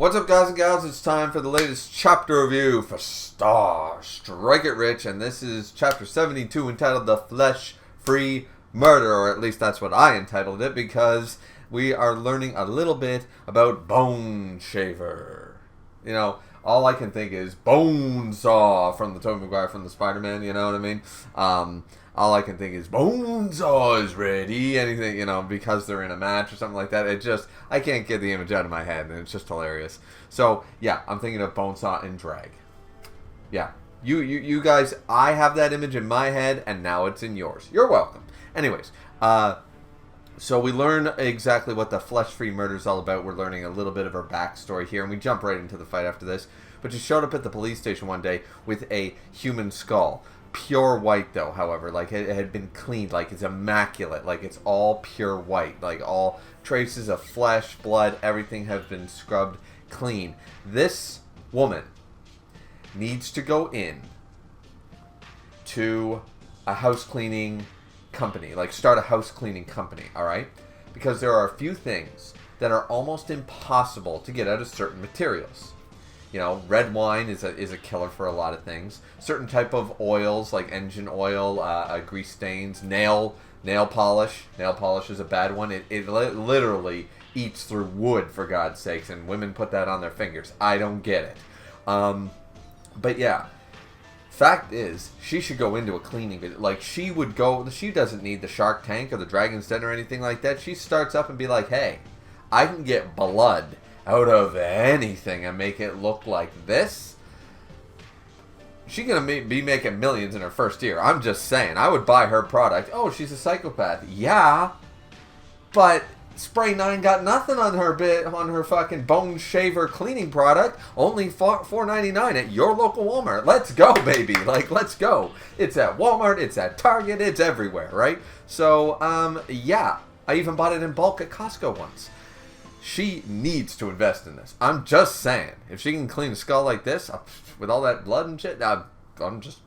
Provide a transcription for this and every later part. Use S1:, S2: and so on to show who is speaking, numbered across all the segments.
S1: What's up, guys and gals? It's time for the latest chapter review for Strike It Rich, and this is chapter 72 entitled The Flesh-Free Murder, or at least that's what I entitled it, because we are learning a little bit about Bone Shaver. You know, all I can think is Bone Saw from the Tobey Maguire from the Spider-Man, you know what I mean? All I can think is Bone Saw is ready, anything, you know, because they're in a match or something like that. It just, I can't get the image out of my head, and it's just hilarious. So, yeah, I'm thinking of Bone Saw in drag. Yeah, you guys, I have that image in my head, and now it's in yours. You're welcome. Anyways, so we learn exactly what the Flesh-Free Murder is all about. We're learning a little bit of her backstory here, and we jump right into the fight after this. But she showed up at the police station one day with a human skull. Pure white, though, however. Like, it had been cleaned. Like, it's immaculate. Like, it's all pure white. Like, all traces of flesh, blood, everything have been scrubbed clean. This woman needs to go in to a house cleaning company. Like, start a house cleaning company, alright? Because there are a few things that are almost impossible to get out of certain materials. You know, red wine is a killer for a lot of things. Certain type of oils, like engine oil, grease stains, nail polish. Nail polish is a bad one. It literally eats through wood, for God's sakes, and women put that on their fingers. I don't get it. But yeah, fact is, she should go into a cleaning. Like, she would go, she doesn't need the Shark Tank or the Dragon's Den or anything like that. She starts up and be like, hey, I can get blood out of anything and make it look like this. She's gonna be making millions in her first year. I'm just saying, I would buy her product. Oh, she's a psychopath. Yeah, but Spray 9 got nothing on her fucking Bone Shaver cleaning product. Only $4.99 at your local Walmart. Let's go, baby. Like, let's go. It's at Walmart. It's at Target. It's everywhere, right? So, yeah, I even bought it in bulk at Costco once. She needs to invest in this. I'm just saying. If she can clean a skull like this, with all that blood and shit, I'm just...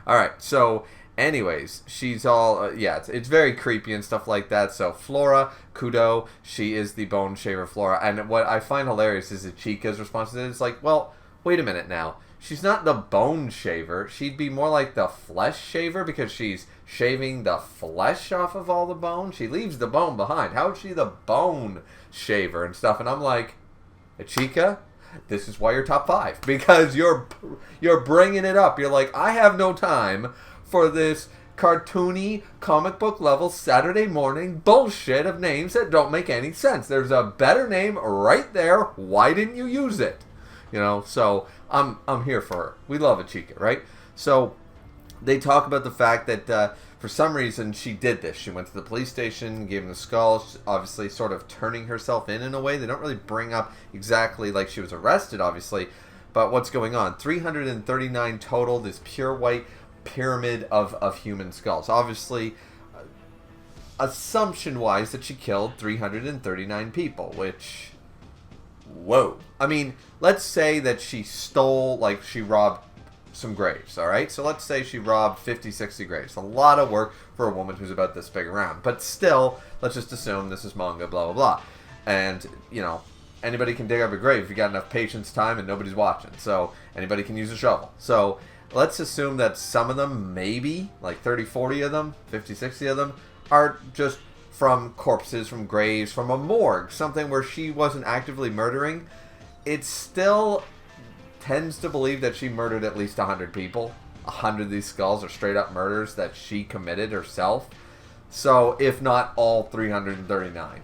S1: Alright, so, anyways, she's all... yeah, it's very creepy and stuff like that. So, Flora Kudo, she is the Bone Shaver Flora. And what I find hilarious is that Chica's response to this. It's like, well, wait a minute now. She's not the Bone Shaver. She'd be more like the Flesh Shaver because she's shaving the flesh off of all the bone. She leaves the bone behind. How is she the Bone Shaver and stuff? And I'm like, Chica, this is why you're top 5, because you're bringing it up. You're like, I have no time for this cartoony comic book level Saturday morning bullshit of names that don't make any sense. There's a better name right there. Why didn't you use it? You know, so I'm here for her. We love a Chica, right? So they talk about the fact that for some reason she did this. She went to the police station, gave him the skull, obviously sort of turning herself in a way. They don't really bring up exactly like she was arrested, obviously, but what's going on. 339 total, this pure white pyramid of human skulls. Obviously, assumption-wise that she killed 339 people, which... whoa. I mean, let's say that she stole, like, she robbed some graves, alright? So let's say she robbed 50, 60 graves. A lot of work for a woman who's about this big around. But still, let's just assume this is manga, blah, blah, blah. And, you know, anybody can dig up a grave if you got enough patience, time, and nobody's watching. So, anybody can use a shovel. So, let's assume that some of them, maybe, like 30, 40 of them, 50, 60 of them, are just from corpses, from graves, from a morgue, something where she wasn't actively murdering. It still tends to believe that she murdered at least 100 people. 100 of these skulls are straight up murders that she committed herself. So, if not all 339.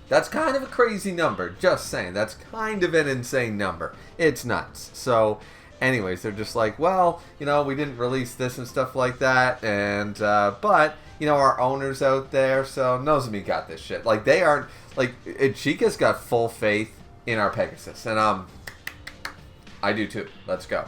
S1: That's kind of a crazy number, just saying. That's kind of an insane number. It's nuts. So, anyways, they're just like, well, you know, we didn't release this and stuff like that, and, but, you know, our owners out there, so Nozomi got this shit. Like, they aren't, like, Chica's got full faith in our Pegasus, and, I do too. Let's go.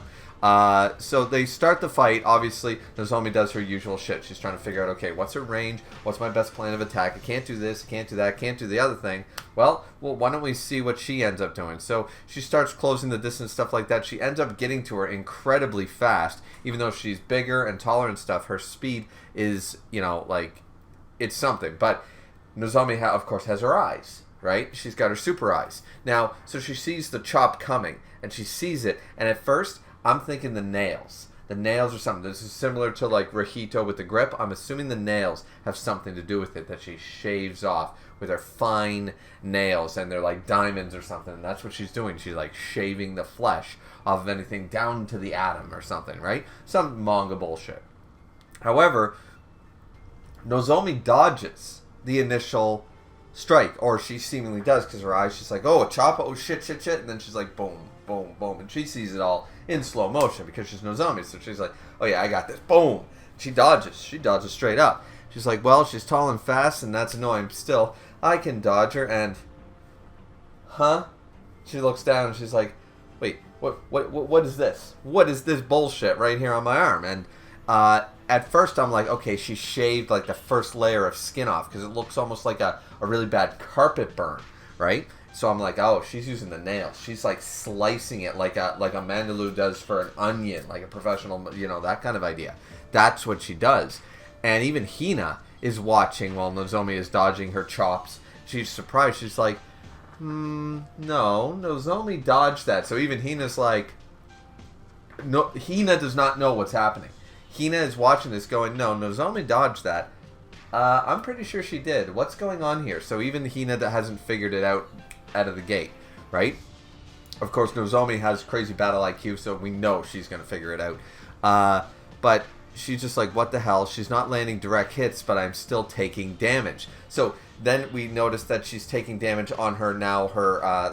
S1: So they start the fight. Obviously, Nozomi does her usual shit. She's trying to figure out, okay, what's her range? What's my best plan of attack? I can't do this, I can't do that, I can't do the other thing. Well, why don't we see what she ends up doing? So she starts closing the distance, stuff like that. She ends up getting to her incredibly fast. Even though she's bigger and taller and stuff, her speed is, you know, like, it's something. But Nozomi, of course, has her eyes. right? She's got her super eyes. Now, so she sees the chop coming, and she sees it, and at first, I'm thinking the nails. The nails or something. This is similar to like Rajito with the grip. I'm assuming the nails have something to do with it, that she shaves off with her fine nails, and they're like diamonds or something, and that's what she's doing. She's like shaving the flesh off of anything down to the atom or something, right? Some manga bullshit. However, Nozomi dodges the initial strike, or she seemingly does, because her eyes, she's like, oh, a chop, oh shit, shit, shit, and then she's like, boom, boom, boom, and she sees it all in slow motion because she's Nozomi, so she's like, oh yeah, I got this, boom. She dodges straight up. She's like, well, she's tall and fast, and that's annoying. Still, I can dodge her, and she looks down and she's like, wait, what is this? What is this bullshit right here on my arm? And at first I'm like, okay, she shaved like the first layer of skin off, because it looks almost like a really bad carpet burn, right? So I'm like, oh, she's using the nails. She's like slicing it like a Mandaloo does for an onion, like a professional, that kind of idea. That's what she does. And even Hina is watching while Nozomi is dodging her chops. She's surprised. She's like, no, Nozomi dodged that. So even Hina's like, no, Hina does not know what's happening. Hina is watching this going, no, Nozomi dodged that. I'm pretty sure she did. What's going on here? So even Hina that hasn't figured it out of the gate, right? Of course, Nozomi has crazy battle IQ, so we know she's going to figure it out. But she's just like, what the hell? She's not landing direct hits, but I'm still taking damage. So then we notice that she's taking damage on her now.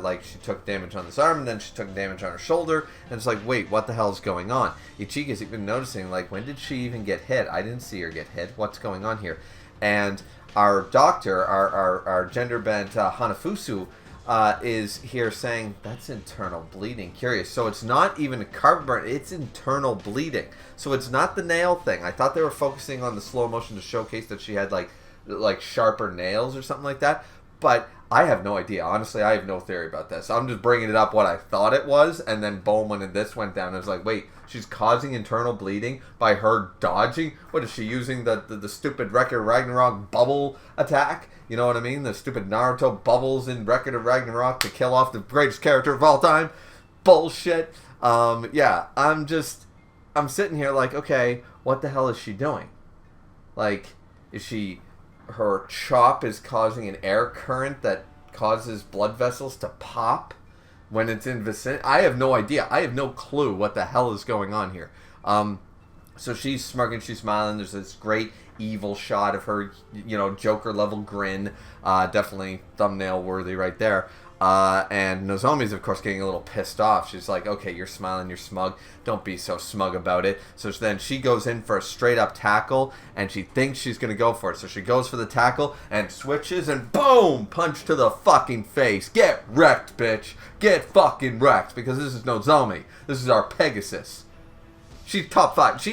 S1: Like, she took damage on this arm, and then she took damage on her shoulder. And it's like, wait, what the hell is going on? Ichiga's even noticing, like, when did she even get hit? I didn't see her get hit. What's going on here? And our doctor, our gender-bent Hanafusu, is here saying, that's internal bleeding. Curious. So it's not even a carpet burn, it's internal bleeding. So it's not the nail thing. I thought they were focusing on the slow motion to showcase that she had like sharper nails or something like that. But I have no idea. Honestly, I have no theory about this. I'm just bringing it up what I thought it was, and then boom, when this went down, I was like, wait, she's causing internal bleeding by her dodging? What is she using, the stupid Record of Ragnarok bubble attack? You know what I mean? The stupid Naruto bubbles in Record of Ragnarok to kill off the greatest character of all time? Bullshit. Yeah, I'm sitting here like, okay, what the hell is she doing? Like, her chop is causing an air current that causes blood vessels to pop when it's in vicinity. I have no idea. I have no clue what the hell is going on here. So she's smirking, she's smiling. There's this great evil shot of her, Joker level grin. Definitely thumbnail worthy right there. And Nozomi's, of course, getting a little pissed off. She's like, okay, you're smiling, you're smug. Don't be so smug about it. So then she goes in for a straight-up tackle, and she thinks she's going to go for it. So she goes for the tackle and switches, and boom! Punch to the fucking face. Get wrecked, bitch. Get fucking wrecked, because this is Nozomi. This is our Pegasus. She's top 5.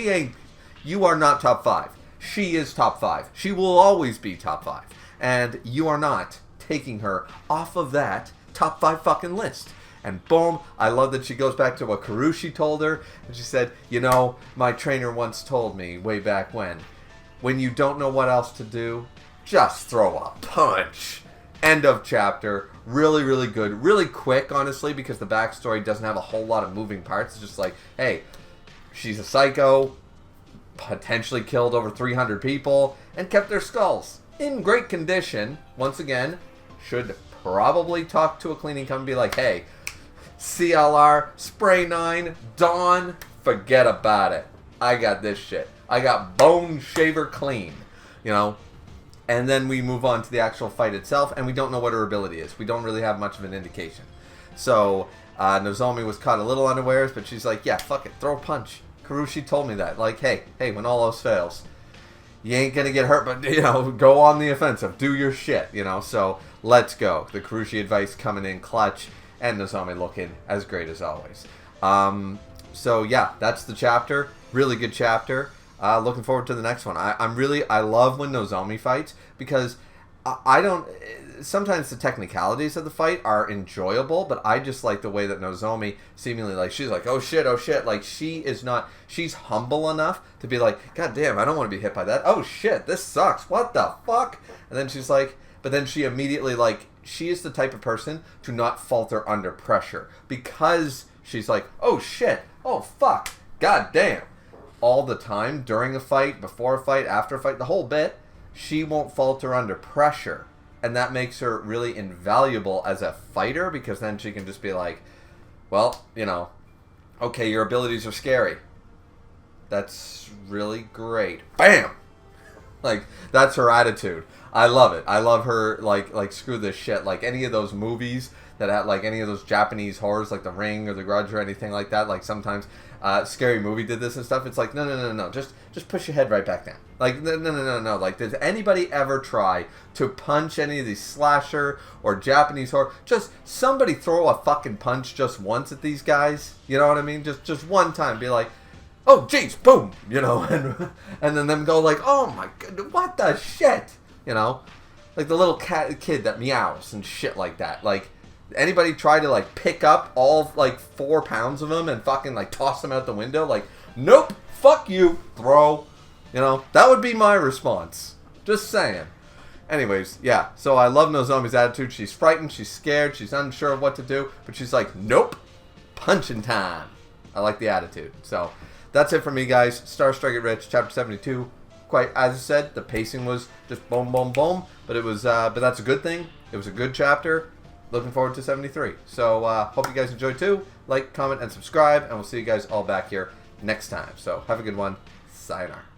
S1: You are not top 5. She is top 5. She will always be top 5. And you are not taking her off of that top 5 fucking list. And boom, I love that she goes back to what Kurushi told her, and she said, my trainer once told me way back when you don't know what else to do, just throw a punch. End of chapter. Really, really good. Really quick, honestly, because the backstory doesn't have a whole lot of moving parts. It's just like, hey, she's a psycho, potentially killed over 300 people, and kept their skulls in great condition. Once again, should probably talk to a cleaning company and be like, hey, CLR, Spray 9, Dawn, forget about it. I got this shit. I got Bone Shaver Clean, And then we move on to the actual fight itself, and we don't know what her ability is. We don't really have much of an indication. So, Nozomi was caught a little unawares, but she's like, yeah, fuck it, throw a punch. Kurushi told me that. Like, hey, when all else fails, you ain't gonna get hurt, but, go on the offensive. Do your shit, So, let's go. The Kurushi advice coming in clutch, and Nozomi looking as great as always. So, yeah, that's the chapter. Really good chapter. Looking forward to the next one. I love when Nozomi fights, because I don't... Sometimes the technicalities of the fight are enjoyable, but I just like the way that Nozomi seemingly, she's like, oh shit, like, she's humble enough to be like, god damn, I don't want to be hit by that. Oh shit, this sucks, what the fuck? And then she's like, but then she immediately, like, she is the type of person to not falter under pressure because she's like, oh shit, oh fuck, god damn. All the time, during a fight, before a fight, after a fight, the whole bit, she won't falter under pressure. And that makes her really invaluable as a fighter because then she can just be like, well, you know, okay, your abilities are scary. That's really great. Bam! Like, that's her attitude. I love it. I love her, like screw this shit. Like, any of those movies that have, like, any of those Japanese horrors, like The Ring or The Grudge or anything like that, like, sometimes Scary Movie did this and stuff. It's like, no. Just push your head right back down. Like, no. Like, does anybody ever try to punch any of these slasher or Japanese horror? Just somebody throw a fucking punch just once at these guys. You know what I mean? Just one time. Be like, oh, jeez, boom, you know, and then them go like, oh my god, what the shit, you know, like the little kid that meows and shit like that. Like, anybody try to like pick up all like 4 pounds of them and fucking like toss them out the window? Like, nope, fuck you, throw, you know, that would be my response. Just saying. Anyways, yeah, so I love Nozomi's attitude. She's frightened, she's scared, she's unsure of what to do, but she's like, nope, punching time. I like the attitude. So that's it for me, guys. Star Strike It Rich, Chapter 72. Quite, as I said, the pacing was just boom, boom, boom. But it was, but that's a good thing. It was a good chapter. Looking forward to 73. So, hope you guys enjoyed too. Like, comment, and subscribe. And we'll see you guys all back here next time. So, have a good one. Sayonara.